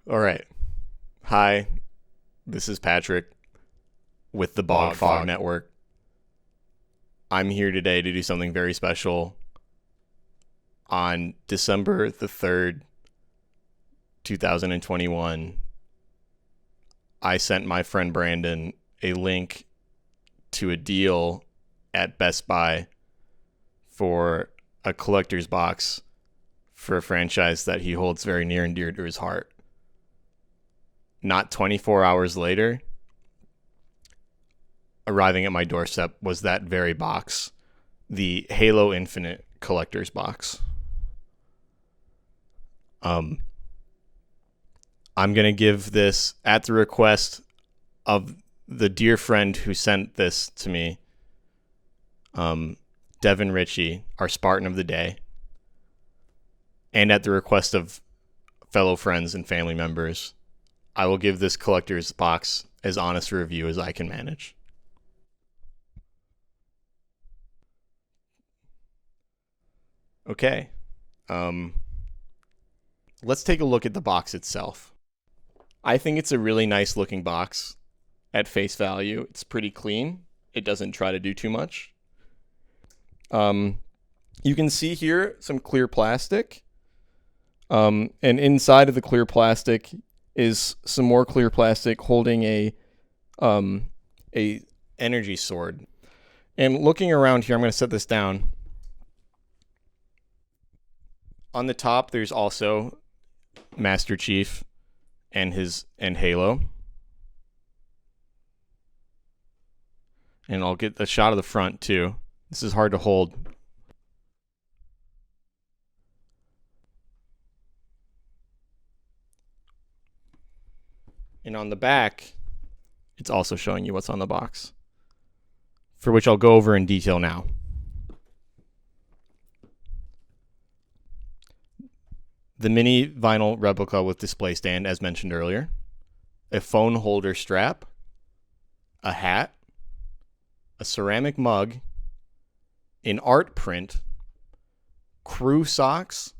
All right. Hi, this is Patrick with the Bog Fog Network. I'm here today to do something very special. On December the 3rd, 2021, I sent my friend Brandon a link to a deal at Best Buy for a collector's box for a franchise that he holds very near and dear to his heart. Not 24 hours later, arriving at my doorstep was that very box, the Halo Infinite collector's box. I'm going to give this at the request of the dear friend who sent this to me, Devin Ritchie, our Spartan of the day, and at the request of fellow friends and family members. I will give this collector's box as honest a review as I can manage. Okay. Let's take a look at the box itself. I think it's a really nice looking box at face value. It's pretty clean. It doesn't try to do too much. You can see here some clear plastic. And inside of the clear plastic is some more clear plastic holding a energy sword. And looking around here, I'm going to set this down. On the top, there's also Master Chief and Halo. And I'll get a shot of the front too. This is hard to hold. And on the back, it's also showing you what's on the box, for which I'll go over in detail now. The mini vinyl replica with display stand, as mentioned earlier, a phone holder strap, a hat, a ceramic mug, an art print, crew socks,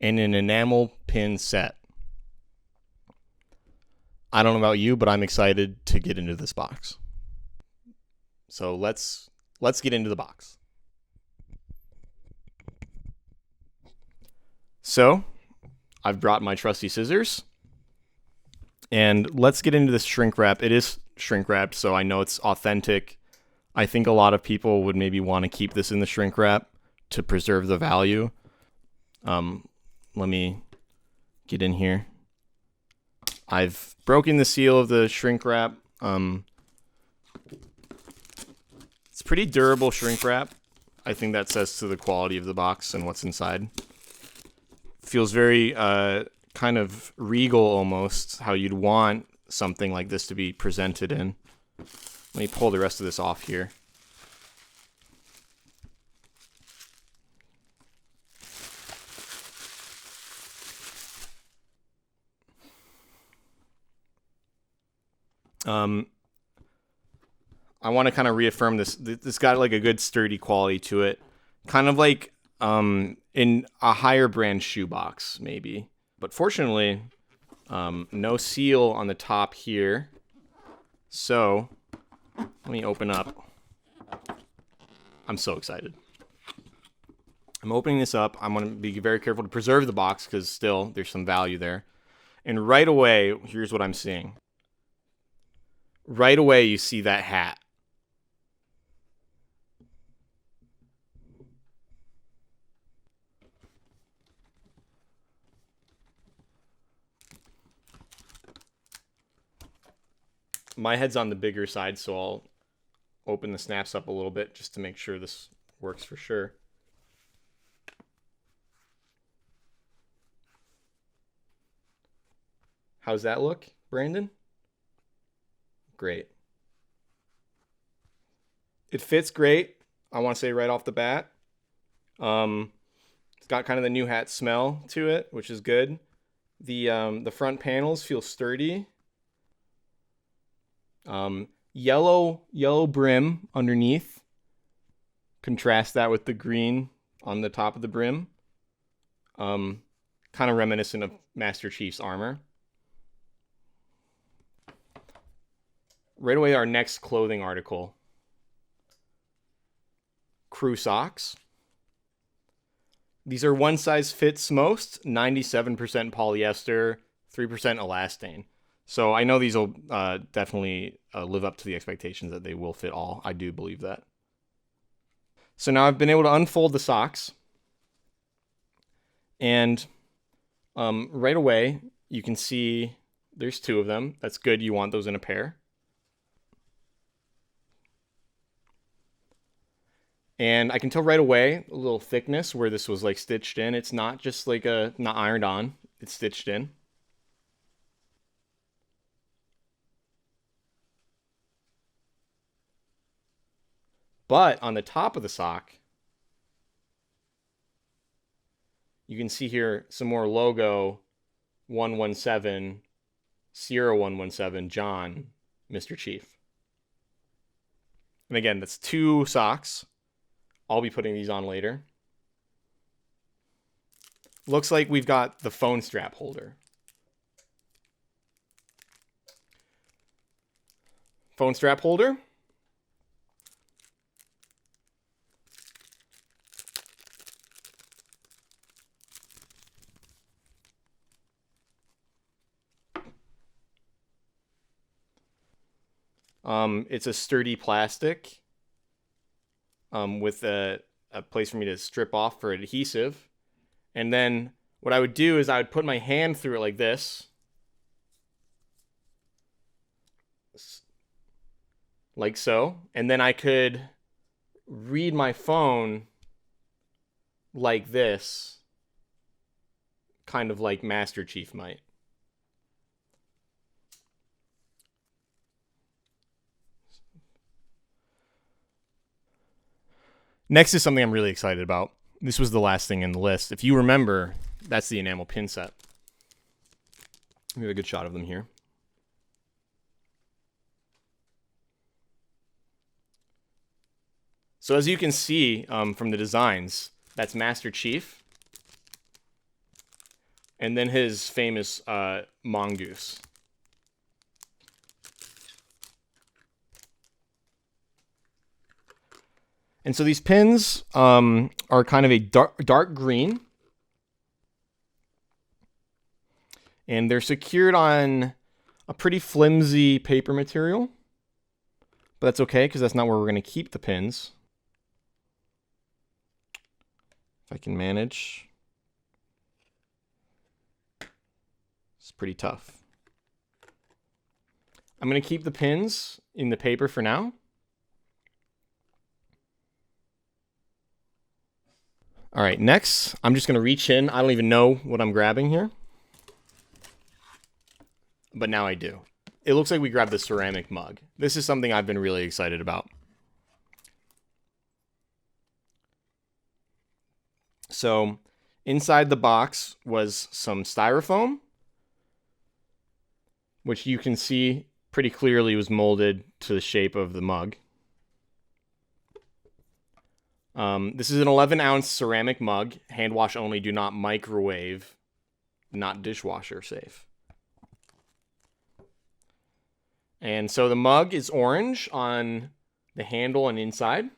and an enamel pin set. I don't know about you, but I'm excited to get into this box. So let's get into the box. So, I've brought my trusty scissors, and let's get into this shrink wrap. It is shrink wrapped, so I know it's authentic. I think a lot of people would maybe want to keep this in the shrink wrap to preserve the value. Let me get in here. I've broken the seal of the shrink wrap. It's pretty durable shrink wrap. I think that says to the quality of the box and what's inside. Feels very kind of regal almost, how you'd want something like this to be presented in. Let me pull the rest of this off here. I want to kind of reaffirm this. This got like a good sturdy quality to it. Kind of like in a higher brand shoebox, maybe. But fortunately, no seal on the top here. So, let me open up. I'm so excited. I'm opening this up. I'm going to be very careful to preserve the box because still there's some value there. And right away, here's what I'm seeing. Right away, you see that hat. My head's on the bigger side, so I'll open the snaps up a little bit just to make sure this works for sure. How's that look, Brandon? Great. It fits great. I want to say right off the bat. It's got kind of the new hat smell to it, which is good. The front panels feel sturdy. Yellow brim underneath. Contrast that with the green on the top of the brim. Kind of reminiscent of Master Chief's armor. Right away, our next clothing article. Crew socks. These are one size fits most, 97% polyester, 3% elastane. So I know these will definitely live up to the expectations that they will fit all. I do believe that. So now I've been able to unfold the socks. And right away, you can see there's two of them. That's good. You want those in a pair. And I can tell right away a little thickness where this was like stitched in. It's not just like not ironed on. It's stitched in. But on the top of the sock, you can see here some more logo 117, Sierra 117, John, Mr. Chief. And again, that's two socks. I'll be putting these on later. Looks like we've got the phone strap holder. Phone strap holder. It's a sturdy plastic with a place for me to strip off for adhesive. And then what I would do is I would put my hand through it like this. Like so. And then I could read my phone like this. Kind of like Master Chief might. Next is something I'm really excited about. This was the last thing in the list. If you remember, that's the enamel pin set. We have a good shot of them here. So as you can see from the designs, that's Master Chief. And then his famous mongoose. And so these pins are kind of a dark green. And they're secured on a pretty flimsy paper material. But that's okay, because that's not where we're going to keep the pins. If I can manage. It's pretty tough. I'm going to keep the pins in the paper for now. All right, next, I'm just going to reach in. I don't even know what I'm grabbing here. But now I do. It looks like we grabbed the ceramic mug. This is something I've been really excited about. So, inside the box was some styrofoam, which you can see pretty clearly was molded to the shape of the mug. This is an 11-ounce ceramic mug. Hand wash only. Do not microwave. Not dishwasher safe. And so the mug is orange on the handle and inside.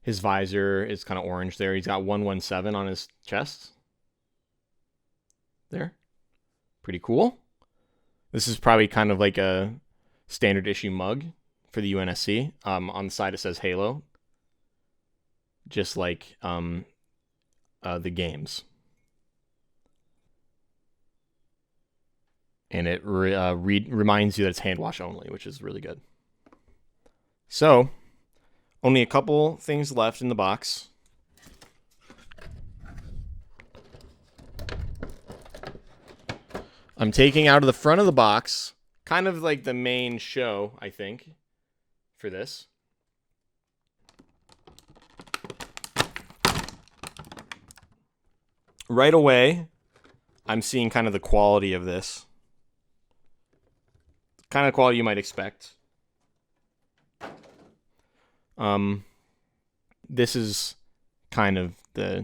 His visor is kind of orange there. He's got 117 on his chest. There. Pretty cool. This is probably kind of like a standard issue mug for the UNSC. On the side it says Halo. Just like the games. And it reminds you that it's hand wash only, which is really good. So, only a couple things left in the box. I'm taking out of the front of the box, kind of like the main show, I think, for this. Right away, I'm seeing kind of the quality of this. Kind of quality you might expect. This is kind of the,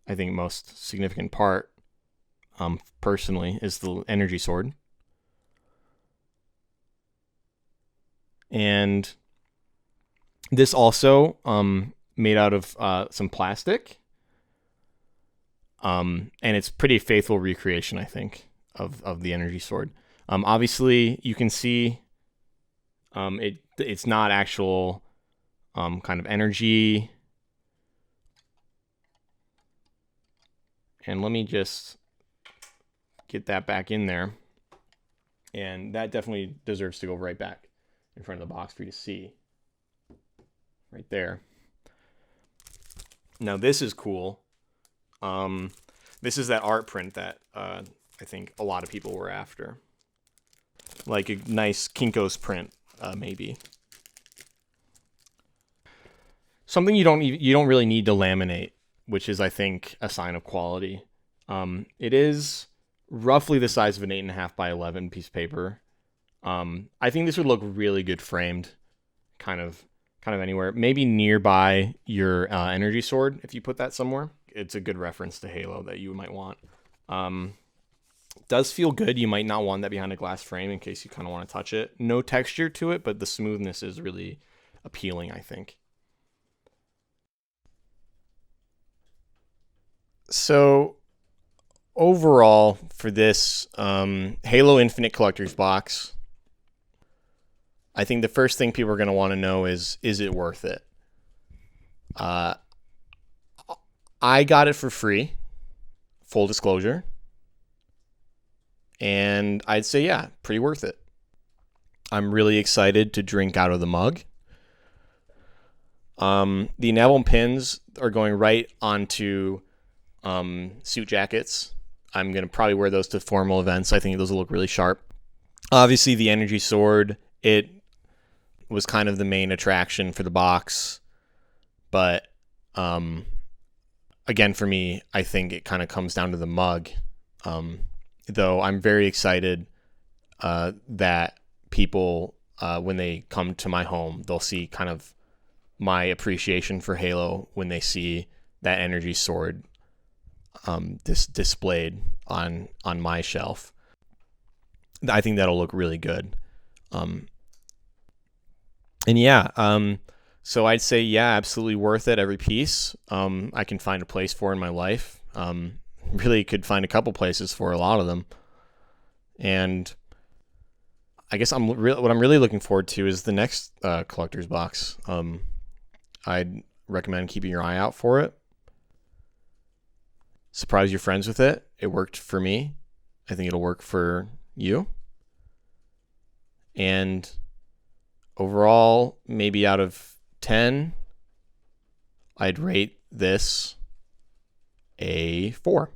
I think, most significant part, personally, is the energy sword. And this also made out of some plastic. And it's pretty faithful recreation, I think, of the energy sword. Obviously, you can see it's not actual kind of energy. And let me just get that back in there. And that definitely deserves to go right back in front of the box for you to see. Right there. Now this is cool. This is that art print that I think a lot of people were after. Like a nice Kinko's print, maybe. Something you don't really need to laminate, which is, I think, a sign of quality. It is roughly the size of an 8.5 by 11 piece of paper. I think this would look really good framed, kind of anywhere. Maybe nearby your energy sword, if you put that somewhere. It's a good reference to Halo that you might want. Does feel good. You might not want that behind a glass frame in case you kind of want to touch it. No texture to it, but the smoothness is really appealing, I think. So overall, for this Halo Infinite Collector's Box, I think the first thing people are going to want to know is it worth it? I got it for free, full disclosure. And I'd say, yeah, pretty worth it. I'm really excited to drink out of the mug. The Enamel Pins are going right onto suit jackets. I'm going to probably wear those to formal events. I think those will look really sharp. Obviously, the energy sword, it was kind of the main attraction for the box. But again, for me, I think it kind of comes down to the mug. Though I'm very excited that people, when they come to my home, they'll see kind of my appreciation for Halo when they see that energy sword displayed on my shelf. I think that'll look really good. And yeah, so I'd say, yeah, absolutely worth it, every piece. I can find a place for in my life. Really could find a couple places for a lot of them. And I guess what I'm really looking forward to is the next collector's box. I'd recommend keeping your eye out for it. Surprise your friends with it. It worked for me. I think it'll work for you. And overall, maybe out of 10, I'd rate this a 4.